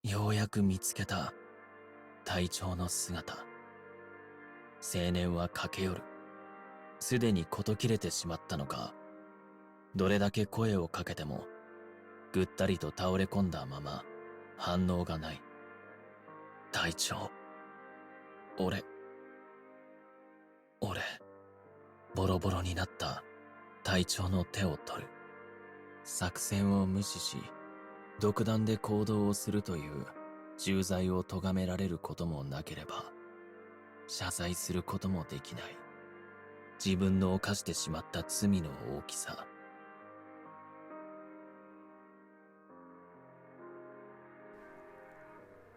ようやく見つけた隊長の姿。青年は駆け寄る。すでに事切れてしまったのか、どれだけ声をかけてもぐったりと倒れ込んだまま反応がない。隊長、俺ボロボロになった隊長の手を取る。作戦を無視し独断で行動をするという重罪を咎められることもなければ、謝罪することもできない。自分の犯してしまった罪の大きさ。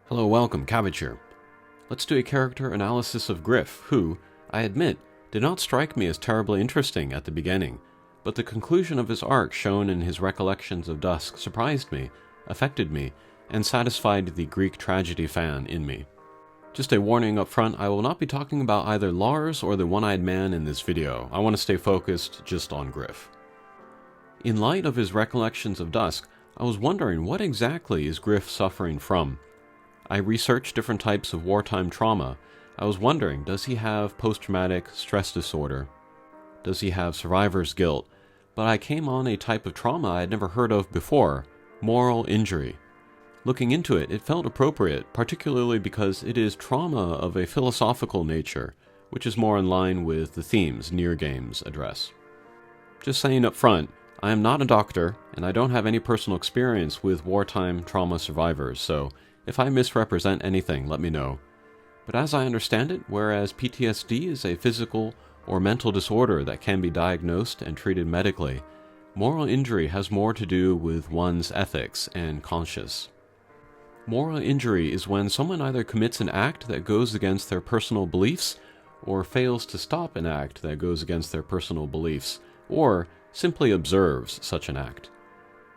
Hello, welcome, Cabbage here. Let's do a character analysis of Griff, who, I admit, did not strike me as terribly interesting at the beginning, but the conclusion of his arc shown in his Recollections of Dusk surprised me, affected me, and satisfied the Greek tragedy fan in me. Just a warning up front, I will not be talking about either Lars or the One-Eyed Man in this video. I want to stay focused just on Griff. In light of his Recollections of Dusk, I was wondering what exactly is Griff suffering from. I researched different types of wartime trauma. I was wondering, does he have post-traumatic stress disorder? Does he have survivor's guilt? But I came on a type of trauma I had never heard of before, moral injury. Looking into it, it felt appropriate, particularly because it is trauma of a philosophical nature, which is more in line with the themes Nier games address. Just saying up front, I am not a doctor, and I don't have any personal experience with wartime trauma survivors, so if I misrepresent anything, let me know. But as I understand it, whereas PTSD is a physical or mental disorder that can be diagnosed and treated medically, moral injury has more to do with one's ethics and conscience. Moral injury is when someone either commits an act that goes against their personal beliefs, or fails to stop an act that goes against their personal beliefs, or simply observes such an act.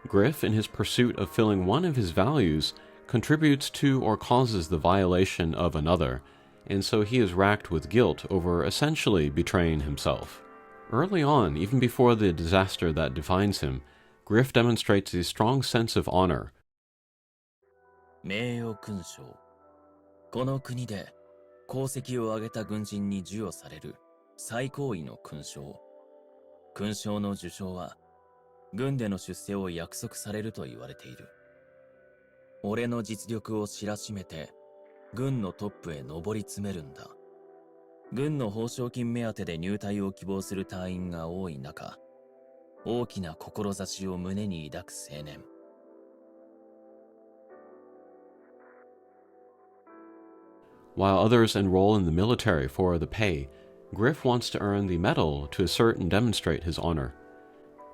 Griff, in his pursuit of filling one of his values, contributes to or causes the violation of another, and so he is racked with guilt over essentially betraying himself. Early on, even before the disaster that defines him, Griff demonstrates a strong sense of honor. 名誉勲章。この国で功績を挙げた軍人に授与される最高位の勲章。勲章の受章は軍での出世を約束されると言われている。俺の実力を知らしめて軍のトップへ上り詰めるんだ。軍の報奨金目当てで入隊を希望する隊員が多い中、大きな志を胸に抱く青年。While others enroll in the military for the pay, Griff wants to earn the medal to assert and demonstrate his honor.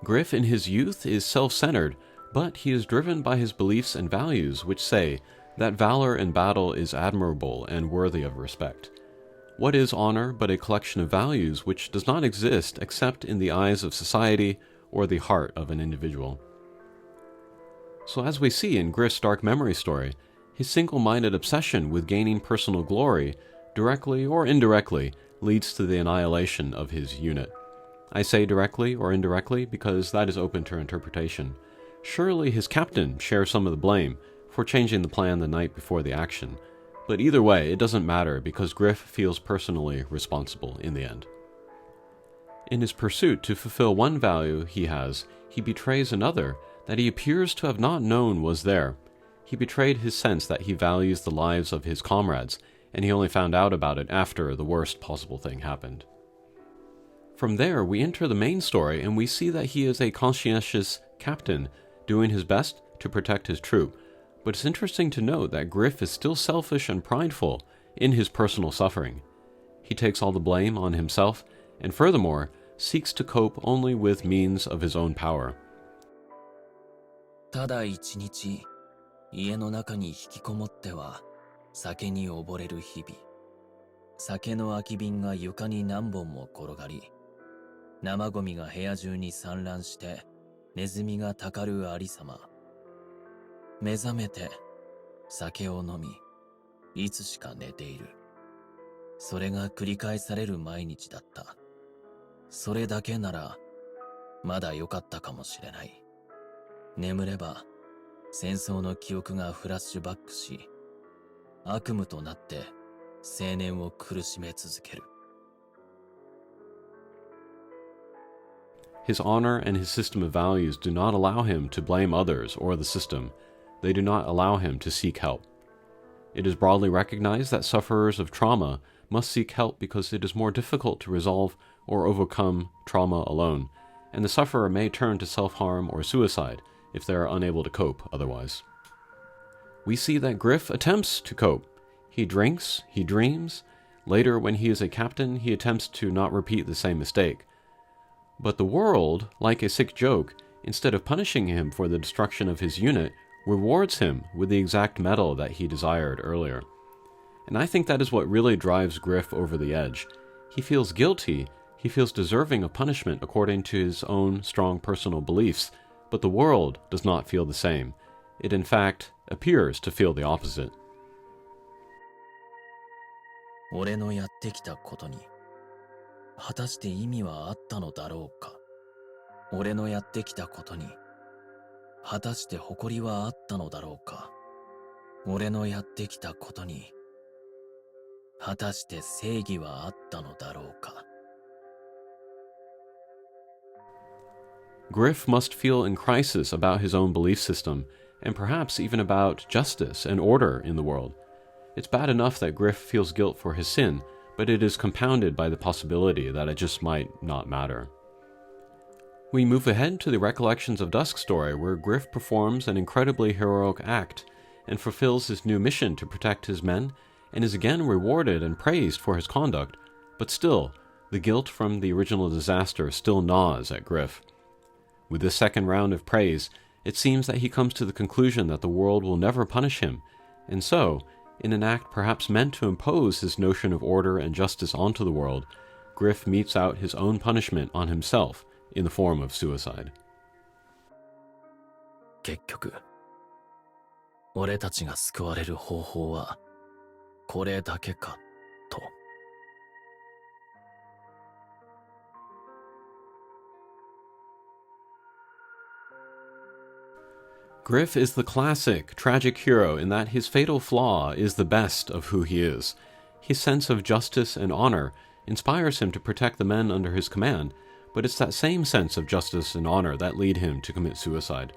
Griff in his youth is self-centered, but he is driven by his beliefs and values which say that valor in battle is admirable and worthy of respect. What is honor but a collection of values which does not exist except in the eyes of society or the heart of an individual? So as we see in Griff's dark memory story, his single-minded obsession with gaining personal glory, directly or indirectly, leads to the annihilation of his unit. I say directly or indirectly because that is open to interpretation. Surely his captain shares some of the blame for changing the plan the night before the action, but either way, it doesn't matter because Griff feels personally responsible in the end. In his pursuit to fulfill one value he has, he betrays another that he appears to have not known was there. He betrayed his sense that he values the lives of his comrades, and he only found out about it after the worst possible thing happened. From there, we enter the main story and we see that he is a conscientious captain, doing his best to protect his troop, but it's interesting to note that Griff is still selfish and prideful in his personal suffering. He takes all the blame on himself, and furthermore, seeks to cope only with means of his own power. ただ一日、家の中に引きこもっては酒に溺れる日々。酒の空き瓶が床に何本も転がり、生ゴミが部屋中に散乱してネズミがたかるありさま。目覚めて酒を飲み、いつしか寝ている。それが繰り返される毎日だった。それだけならまだ良かったかもしれない。眠れば戦争の記憶がフラッシュバックし、悪夢となって青年を苦しめ続ける。His honor and his system of values do not allow him to blame others or the system. They do not allow him to seek help. It is broadly recognized that sufferers of trauma must seek help because it is more difficult to resolve or overcome trauma alone, and the sufferer may turn to self-harm or suicide if they are unable to cope otherwise. We see that Griff attempts to cope. He drinks, he dreams. Later, when he is a captain, he attempts to not repeat the same mistake. But the world, like a sick joke, instead of punishing him for the destruction of his unit, rewards him with the exact medal that he desired earlier. And I think that is what really drives Griff over the edge. He feels guilty, he feels deserving of punishment according to his own strong personal beliefs, but the world does not feel the same. It in fact appears to feel the opposite. 俺のやってきたことに果たして意味はあったのだろうか。俺のやってきたことに果たして誇りはあったのだろうか。俺のやってきたことに果たして正義はあったのだろうか。Griff must feel in crisis about his own belief system, and perhaps even about justice and order in the world. It's bad enough that Griff feels guilt for his sin, but it is compounded by the possibility that it just might not matter. We move ahead to the Recollections of Dusk story, where Griff performs an incredibly heroic act and fulfills his new mission to protect his men, and is again rewarded and praised for his conduct, but still, the guilt from the original disaster still gnaws at Griff. With this second round of praise, it seems that he comes to the conclusion that the world will never punish him, and so, in an act perhaps meant to impose his notion of order and justice onto the world, Griff metes out his own punishment on himself in the form of suicide. 結局、俺たちが救われる方法はこれだけかと。Griff is the classic, tragic hero in that his fatal flaw is the best of who he is. His sense of justice and honor inspires him to protect the men under his command, but it's that same sense of justice and honor that lead him to commit suicide.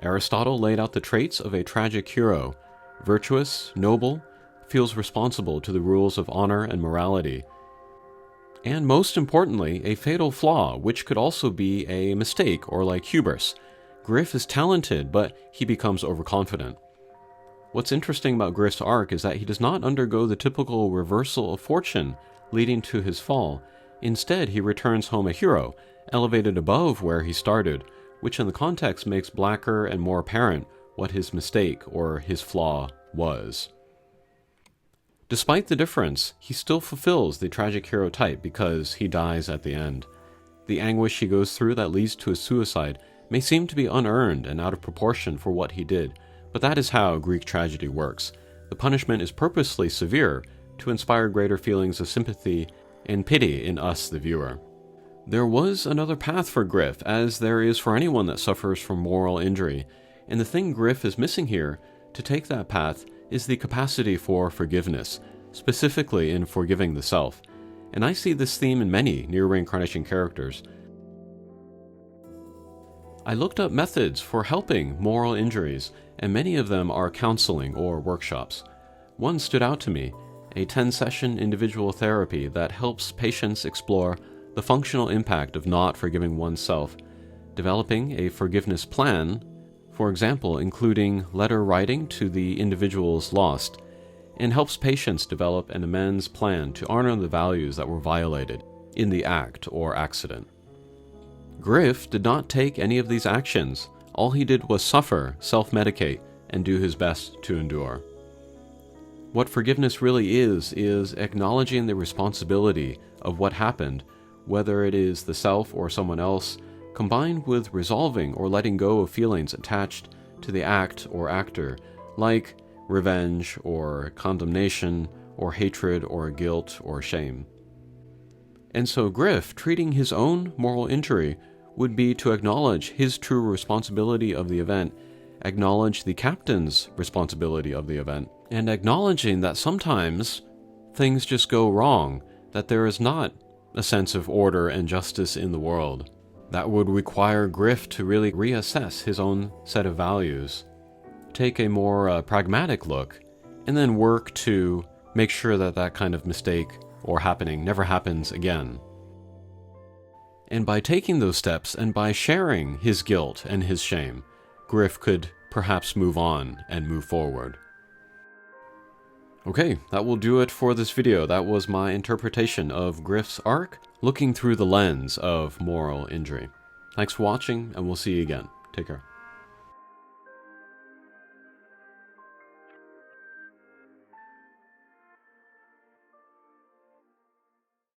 Aristotle laid out the traits of a tragic hero: virtuous, noble, feels responsible to the rules of honor and morality, and most importantly, a fatal flaw, which could also be a mistake or like hubris. Griff is talented, but he becomes overconfident. What's interesting about Griff's arc is that he does not undergo the typical reversal of fortune leading to his fall. Instead, he returns home a hero, elevated above where he started, which in the context makes blacker and more apparent what his mistake or his flaw was. Despite the difference, he still fulfills the tragic hero type because he dies at the end. The anguish he goes through that leads to his suicide may seem to be unearned and out of proportion for what he did, but that is how Greek tragedy works. The punishment is purposely severe to inspire greater feelings of sympathy and pity in us, the viewer. There was another path for Griff, as there is for anyone that suffers from moral injury, and the thing Griff is missing here, to take that path, is the capacity for forgiveness, specifically in forgiving the self. And I see this theme in many Nier Reincarnation characters. I looked up methods for helping moral injuries, and many of them are counseling or workshops. One stood out to me, a 10-session individual therapy that helps patients explore the functional impact of not forgiving oneself, developing a forgiveness plan, for example, including letter writing to the individuals lost, and helps patients develop an amends plan to honor the values that were violated in the act or accident. Griff did not take any of these actions. All he did was suffer, self-medicate, and do his best to endure. What forgiveness really is acknowledging the responsibility of what happened, whether it is the self or someone else, combined with resolving or letting go of feelings attached to the act or actor, like revenge or condemnation or hatred or guilt or shame. And so Griff, treating his own moral injury, would be to acknowledge his true responsibility of the event acknowledge the captain's responsibility of the event, and acknowledging that sometimes things just go wrong, that there is not a sense of order and justice in the world. That would require Griff to really reassess his own set of values, take a more pragmatic look, and then work to make sure that that kind of mistake or happening never happens again. And by taking those steps and by sharing his guilt and his shame, Griff could perhaps move on and move forward. Okay, that will do it for this video. That was my interpretation of Griff's arc, looking through the lens of moral injury. Thanks for watching, and we'll see you again. Take care.